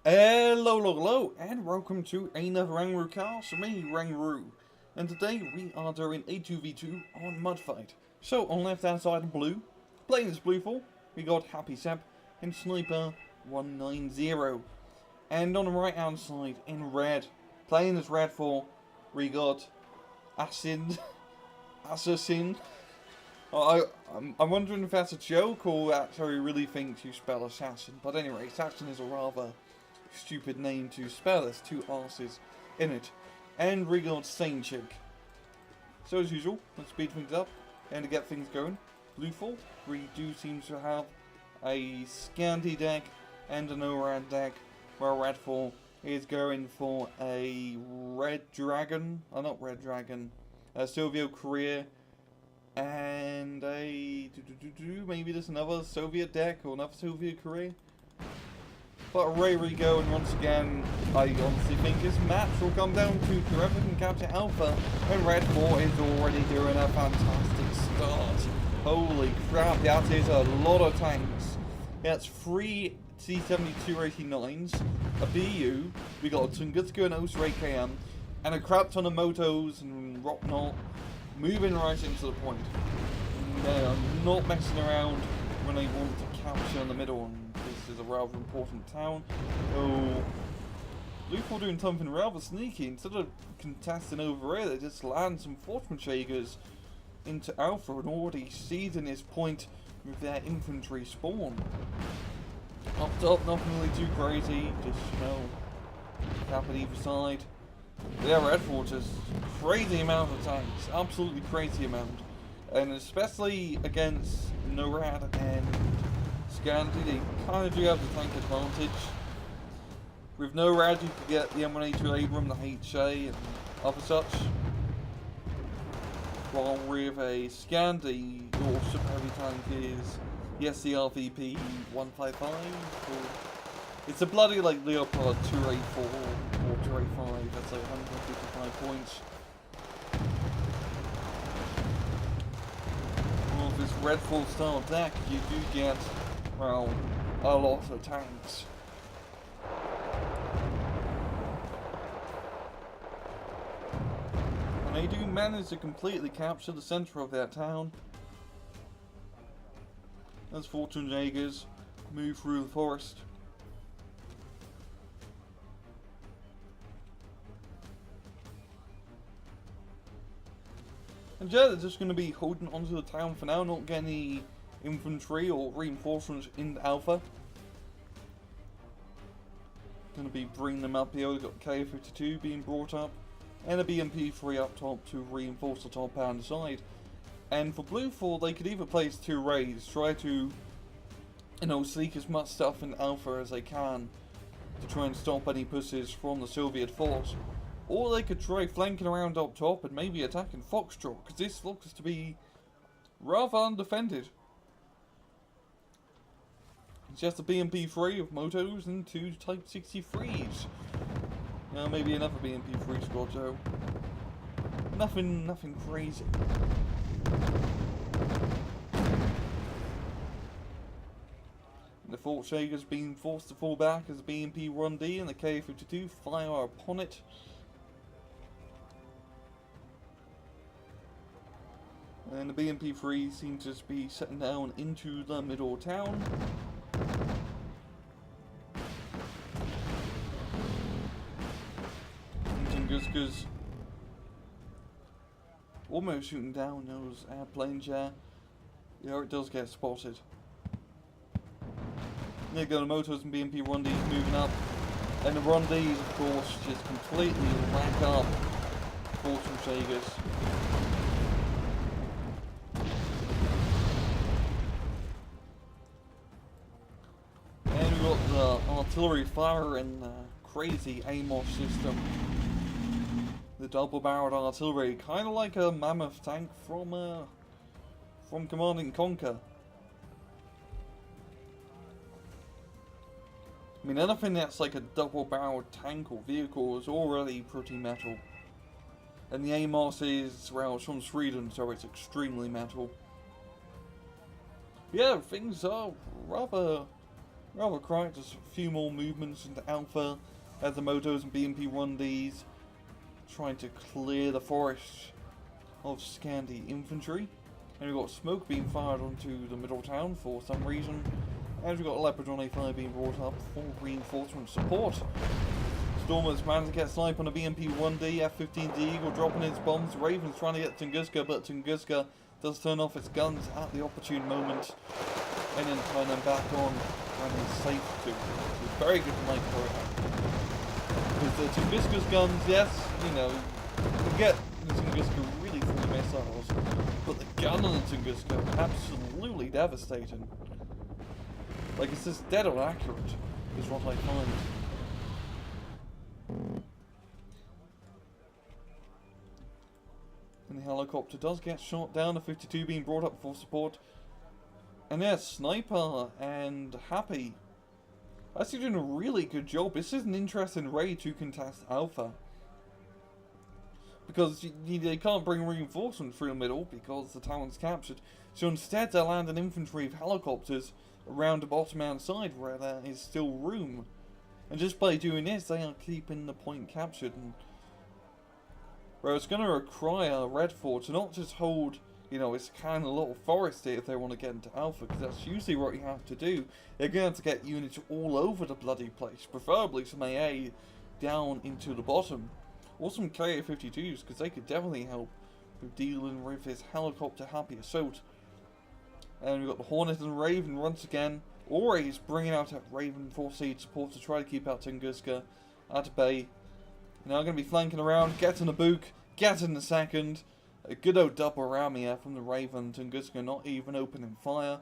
Hello, and welcome to another Rangru cast with me, Rangru. And today we are doing a 2v2 on Mudfight. So, on the left hand side in blue, playing as Bluefall, we got Happy Sep and Sniper 190. And on the right hand side in red, playing as Redfall, we got Assassin. I'm wondering if that's a joke or actually really thinks you spell assassin. But anyway, assassin is a rather stupid name to spell. There's two R's in it. And we got Sane Chick. So as usual, let's speed things up and to get things going. Bluefall, we do seem to have a Scandi deck and an ORAD deck, where Redfall is going for a a Soviet Korea, and maybe there's another Soviet deck or another Soviet Korea. But away we go, and once again, I honestly think this match will come down to whoever can capture Alpha, and Redfall is already doing a fantastic start. Holy crap, that is a lot of tanks. That's 3 C-72-89s, a BU, we got a Tunguska and Oster AKM, and a crap ton of motos and whatnot, moving right into the point. They are not messing around when they want to capture in the middle, and this is a rather important town. So, Bluefall doing something rather sneaky. Instead of contesting over here, they just land some Fortmanschlägers into Alpha and already seizing this point with their infantry spawn. Up top, nothing really too crazy, just, tap at either side. But yeah, Redfall just crazy amount of tanks, absolutely crazy amount. And especially against NORAD and Scandi, they kind of do have the tank advantage. With NORAD, you could get the M1A2 Abram, the HA, and other such. While with a Scandi, your super heavy tank is, yes, the RVP 155. It's a bloody like Leopard 284 or 285, that's like 155 points. With this Redfall style deck, you do get, well, a lot of tanks. And they do manage to completely capture the center of their town. As Fortmanschlägers move through the forest. And yeah, they're just going to be holding onto the town for now, not getting any infantry or reinforcements in Alpha. Going to be bringing them up here. We've got K-52 being brought up, and a BMP-3 up top to reinforce the top hand side. And for Bluefall, they could either place two raids, try to, sneak as much stuff in Alpha as they can to try and stop any pushes from the Soviet force. Or they could try flanking around up top and maybe attacking Foxtrot, because this looks to be rather undefended. It's just a BMP-3 of motos and two Type 63s. Now maybe another BMP-3 squad, so nothing crazy. The Fortmanschläger's being forced to fall back as the BMP-1D and the K-52 fire upon it. And the BMP-3 seems to just be setting down into the middle of town. And Tunguska's almost shooting down those airplanes there. Yeah, it does get spotted. There go the motors and BMP-1Ds moving up. And the 1Ds, of course, just completely rack up Fortmanschlägers. And we've got the artillery fire and the crazy AMOS system. The double-barreled artillery, kind of like a mammoth tank from Command & Conquer. I mean, anything that's like a double-barreled tank or vehicle is already pretty metal. And the AMOS is, well, it's from Sweden, so it's extremely metal. Yeah, things are rather rather quiet, just a few more movements into Alpha as the Motos and BMP 1Ds trying to clear the forest of Scandi infantry. And we've got smoke being fired onto the middle town for some reason. And we've got a Leopard on A5 being brought up for reinforcement support. Stormers managed to get sniped on a BMP 1D, F-15D Eagle dropping its bombs. Raven's trying to get Tunguska, but Tunguska does turn off its guns at the opportune moment. And then turn them back on and is safe to. It's a very good night for it. Because the Tunguska's guns, yes, you know, you can get the Tunguska really fully missiles, but the gun on the Tunguska absolutely devastating. Like, it's just dead on accurate, is what I find. And the helicopter does get shot down, the 52 being brought up for support. And yeah, Sniper and Happy actually doing a really good job. This is an interesting raid to contest Alpha. Because they can't bring reinforcements through the middle because the town's captured. So instead they'll land an infantry of helicopters around the bottom outside where there is still room. And just by doing this, they are keeping the point captured. And where it's going to require Red Fort to not just hold, you know, its kind of little forest here if they want to get into Alpha, because that's usually what you have to do. You're going to have to get units all over the bloody place, preferably some AA down into the bottom. Or some KA-52s, because they could definitely help with dealing with his helicopter happy assault. And we've got the Hornet and Raven once again, always bringing out that Raven 4-seed support to try to keep out Tunguska at bay. Now going to be flanking around, getting a Book, getting the second. A good old double ram here from the Raven. Tunguska not even opening fire.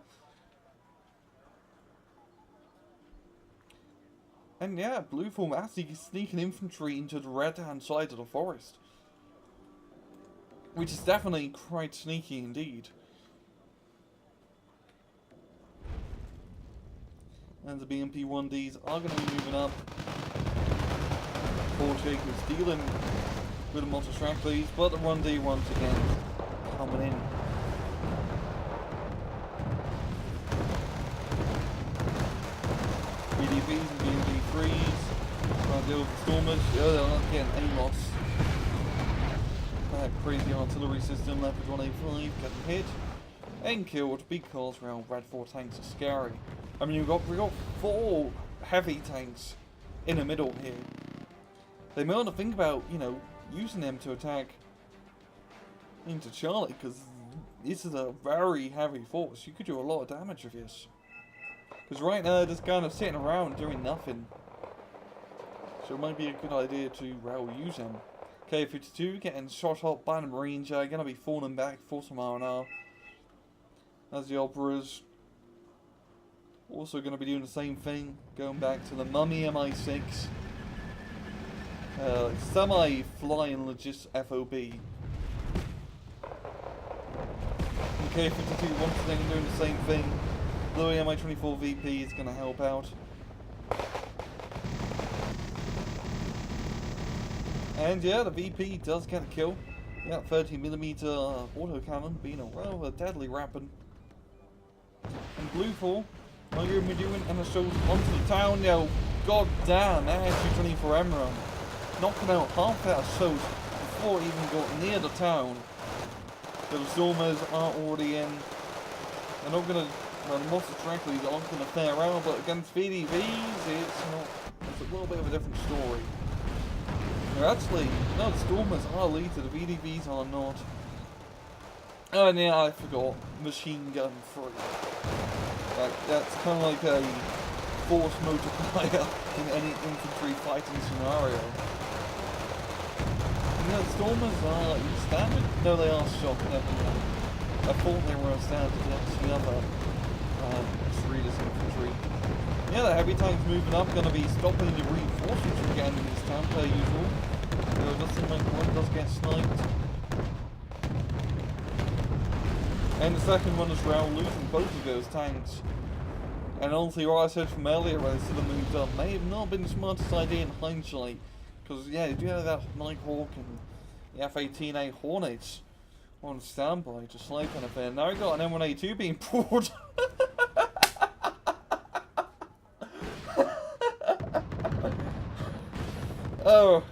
And yeah, Blue Form actually sneaking infantry into the red hand side of the forest. Which is definitely quite sneaky indeed. And the BMP 1Ds are going to be moving up. Portig is dealing with the multi-stractors, but the 1D once again coming in. BDVs and BMP3s trying to deal with the Stormers. Yeah, they're not getting any loss. That crazy artillery system, Leopard 1A5 getting hit and killed because, well, Red 4 tanks are scary. I mean, we got 4 heavy tanks in the middle here. They may want to think about, you know, using them to attack into Charlie, because this is a very heavy force. You could do a lot of damage with this. Because right now they're just kind of sitting around doing nothing. So it might be a good idea to, well, use them. K-52 getting shot up by the Marines. Going to be falling back for some R&R. As the Operas also going to be doing the same thing. Going back to the Mummy Mi-6. Semi-flying Logis FOB. And K-52 once again doing the same thing. Louis Mi-24 VP is going to help out. And yeah, the VP does get a kill. Yeah, 30mm autocannon being a rather deadly weapon. And Blue 4 are going to be doing an assault onto the town. Yo, god damn, that SU-24 Emron knocking out half that assault before it even got near the town. So the Stormers are already in. They're not going to, well, the monster directly aren't going to fare around, but against VDVs, it's a little bit of a different story. They're actually, no, the Stormers are leader, the VDVs are not. Oh, and yeah, I forgot, machine gun free. That's kind of like a force multiplier in any infantry fighting scenario. And yeah, the Stormers are standard? No, they are shot, definitely. I thought they were standard, that's the other Readers infantry. Yeah, the heavy tanks moving up, going to be stopping the reinforcements from getting in this town per usual. It does seem like one does get sniped. And the second one as well, losing both of those tanks. And honestly, what I said from earlier, where they should have moved up, may have not been the smartest idea in hindsight. Because, yeah, you do have that Nighthawk and the F-18A Hornets on standby to snipe anything. Now we've got an M1A2 being poured. Oh,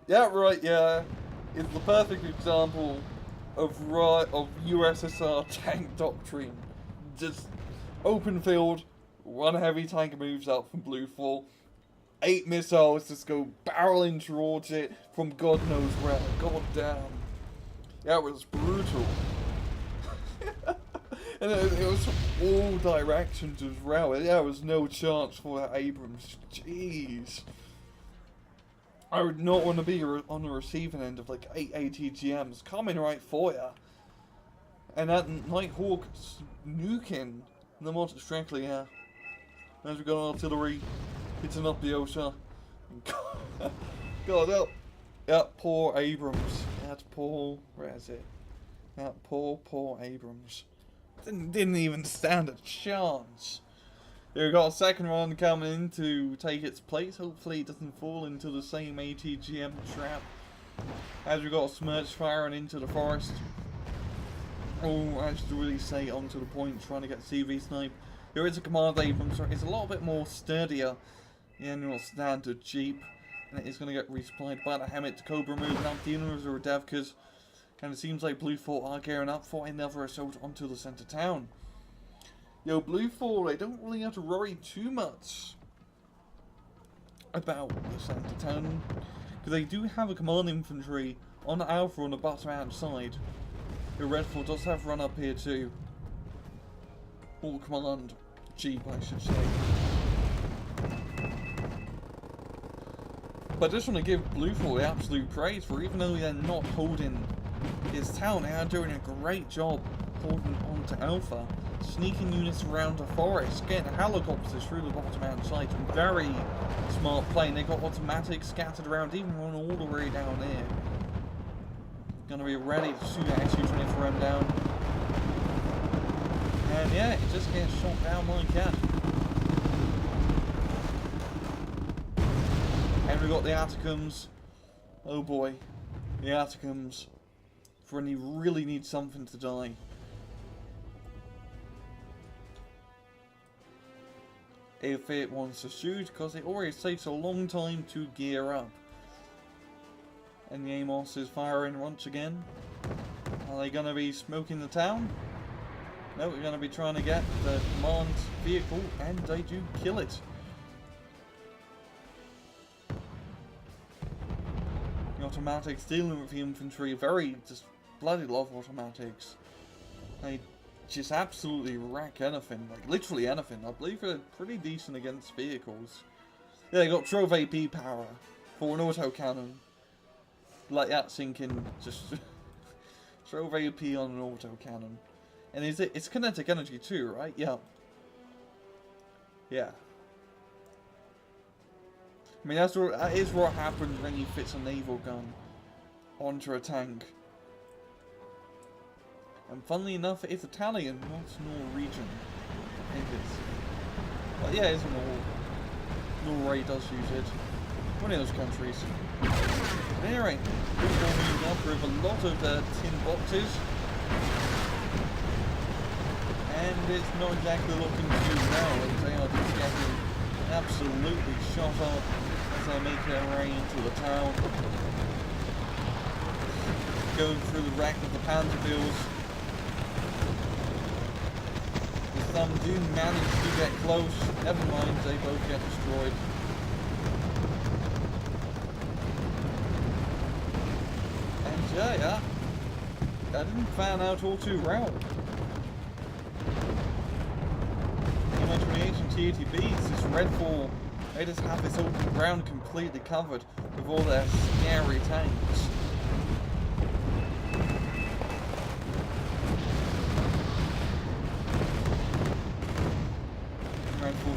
yeah, right, yeah. It's the perfect example of USSR tank doctrine. Just open field, one heavy tank moves up from Blue 4, 8 missiles just go barreling towards it from God knows where. God damn. That was brutal. And it was from all directions as well. There was no chance for that Abrams. Jeez. I would not want to be on the receiving end of like 8 ATGMs coming right for ya. And that Nighthawk nuking the most directly, yeah. As we got artillery, hitting up the OSHA. God up. That poor Abrams. That poor, where is it? That poor Abrams. Didn't even stand a chance. We've got a second round coming in to take its place. Hopefully it doesn't fall into the same ATGM trap. As we got a Smirch firing into the forest. Oh, I should really say onto the point, trying to get CV snipe. There is a Command Abrams, so it's a little bit more sturdier than your standard Jeep. And it is going to get resupplied by the Hammett to Cobra moving up the Univers or Devkas. And it seems like Blue 4 are gearing up for another assault onto the centre town. Yo, Blue 4, they don't really have to worry too much about the centre town. Because they do have a command infantry on Alpha on the bottom hand side. The Red 4 does have run up here too. Or command Jeep, I should say. But I just want to give Blue 4 the absolute praise for, even though they're not holding this town, they are doing a great job holding on to Alpha. Sneaking units around the forest, getting helicopters through the bottom hand side. Very smart plane. They got automatics scattered around, even run all the way down there. Gonna be ready to shoot that SU-24M down. And yeah, it just gets shot down like that. And we got the Atacams. Oh boy, the Atacams. For when you really need something to die. If it wants to shoot, because it always takes a long time to gear up. And the Amos is firing once again. Are they going to be smoking the town? No, we're going to be trying to get the command vehicle, and they do kill it. The automatics dealing with the infantry, just bloody love automatics. They just absolutely wreck anything, like literally anything. I believe they're pretty decent against vehicles. Yeah, they got Trove AP power for an autocannon. Like that sinking, just Trove AP on an autocannon. And it's kinetic energy too, right? Yeah. Yeah. I mean, that is what happens when you fit a naval gun onto a tank. And funnily enough, it's Italian, not Norwegian. I think it's. But yeah, it's Norway does use it. One of those countries. But anyway, we're moving up with a lot of tin boxes. And it's not exactly looking too well, as they are just getting absolutely shot up as they make their way into the town. Going through the wreck of the Panzerbills. Some do manage to get close, never mind, they both get destroyed. And yeah, that didn't fan out all too well. In my 28 TATBs, this Red 4, they just have this open ground completely covered with all their scary tanks.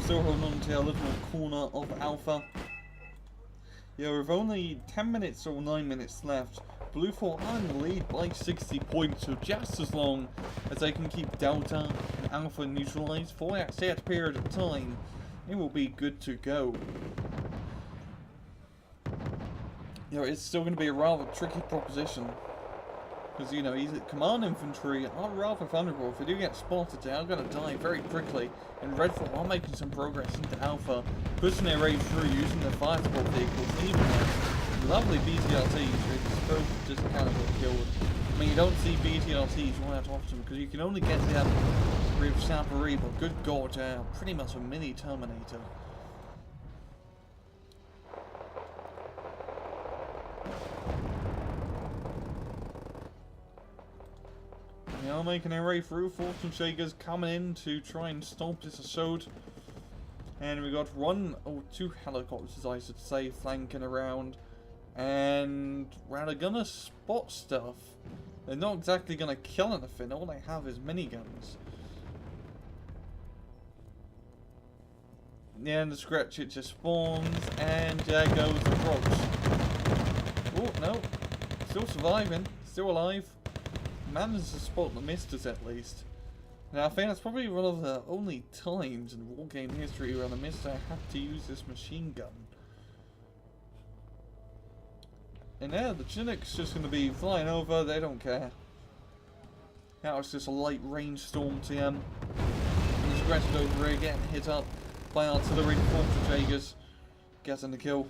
Still holding on to a little corner of Alpha. Yeah, with only 10 minutes or 9 minutes left, Blue 4 are in the lead by 60 points, so just as long as they can keep Delta and Alpha neutralized for that set period of time, it will be good to go. You know, it's still going to be a rather tricky proposition Because, you know, he's at command infantry are rather vulnerable. If they do get spotted, they are going to die very quickly. And Red 4 are making some progress into Alpha, pushing their way through using their fire support vehicles. And even their lovely BTRTs, which both just kind of got killed. I mean, you don't see BTRTs right out often because you can only get them with Sapari, but good god, pretty much a mini Terminator. They are making their way through. Fortune Shakers coming in to try and stop this assault. And we got two helicopters, I should say, flanking around. And well, they're gonna spot stuff. They're not exactly gonna kill anything. All they have is miniguns. Yeah, and the scratch it just spawns, and there goes the frogs. Oh no, still surviving, still alive. Managed to spot the misters at least. Now I think that's probably one of the only times in Wargame history where the mister had to use this machine gun. And yeah, the Chinook's just going to be flying over, they don't care. That was just a light rainstorm to them. He's aggressive over here, getting hit up by artillery, Fortune Shakers, getting the kill.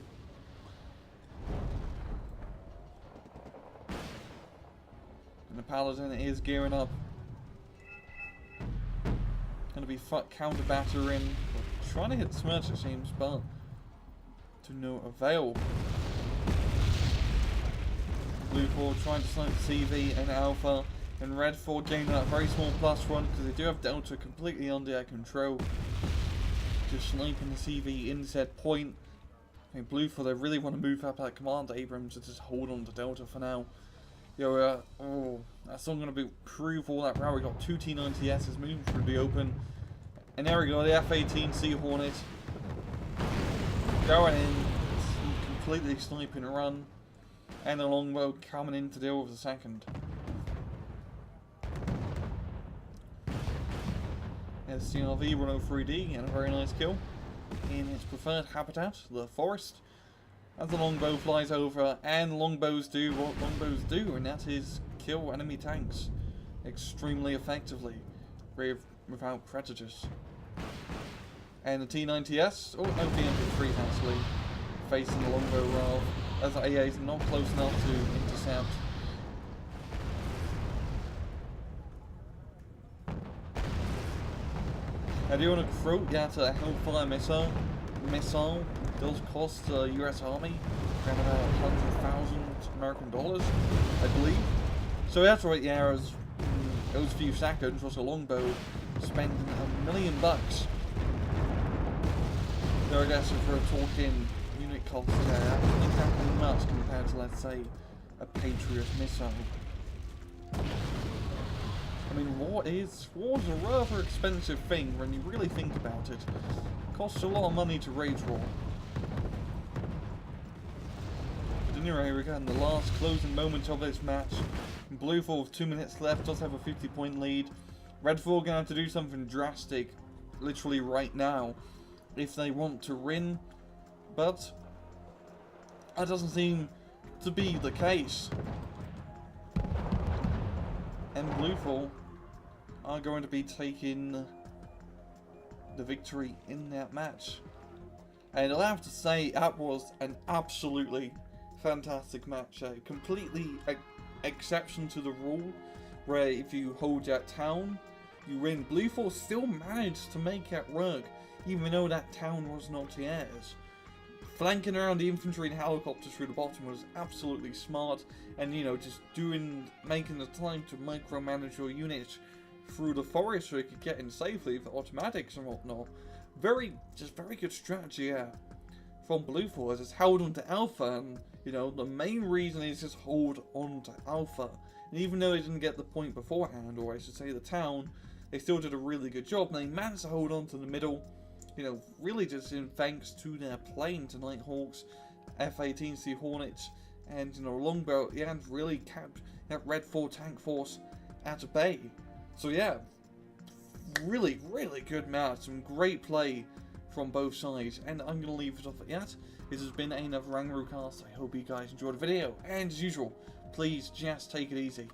And the Paladin is gearing up. Gonna be counter-battering, trying to hit the Smirch it seems, but to no avail. Blue 4 trying to snipe CV and Alpha, and Red 4 gaining that very small +1 because they do have Delta completely under their control. Just sniping the CV in said point. I think Blue 4, they really want to move up that Commander Abrams to just hold on to Delta for now. Yo, that's not going to be prove all that round. We got two T90Ss moving through the open. And there we go, the F-18 Sea Hornet. Going in, completely sniping a run. And the longbow coming in to deal with the second. There's CRV 103D and a very nice kill in its preferred habitat, the forest. As the longbow flies over, and longbows do what longbows do, and that is kill enemy tanks extremely effectively without prejudice. And the T90S, no T93 actually, facing the longbow rail, as the AA is not close enough to intercept. I do want to quote that a Hellfire missile does cost the US Army around about 100,000 American dollars, I believe. So that's right, yeah, as those few seconds was a longbow spending $1 million. So I guess if we're talking unit costs, that's not exactly much compared to, let's say, a Patriot missile. I mean, war is a rather expensive thing when you really think about it. It costs a lot of money to wage war. But anyway, we're getting the last closing moment of this match. Blue 4 with 2 minutes left does have a 50-point lead. Red 4 are going to have to do something drastic, literally right now, if they want to win. But that doesn't seem to be the case. And Blue 4 are going to be taking the victory in that match. And I'll have to say, that was an absolutely fantastic match. A completely exception to the rule, where if you hold that town, you win. Blue 4 still managed to make it work, even though that town was not theirs. Flanking around the infantry and helicopters through the bottom was absolutely smart, and you know, just making the time to micromanage your units through the forest so you could get in safely with automatics and whatnot. Very good strategy, yeah, from Blue 4 as it's held on to Alpha, and you know, the main reason is just hold on to Alpha. And even though they didn't get the point beforehand, or I should say the town, they still did a really good job, and they managed to hold on to the middle. You know, really just in thanks to their planes, Nighthawks, F-18 Sea Hornets, and, you know, Longbow, and really kept that Red 4 tank force at bay. So yeah, really good match, some great play from both sides, and I'm going to leave it off at that. This has been another Rangaroo cast. I hope you guys enjoyed the video, and as usual, please just take it easy.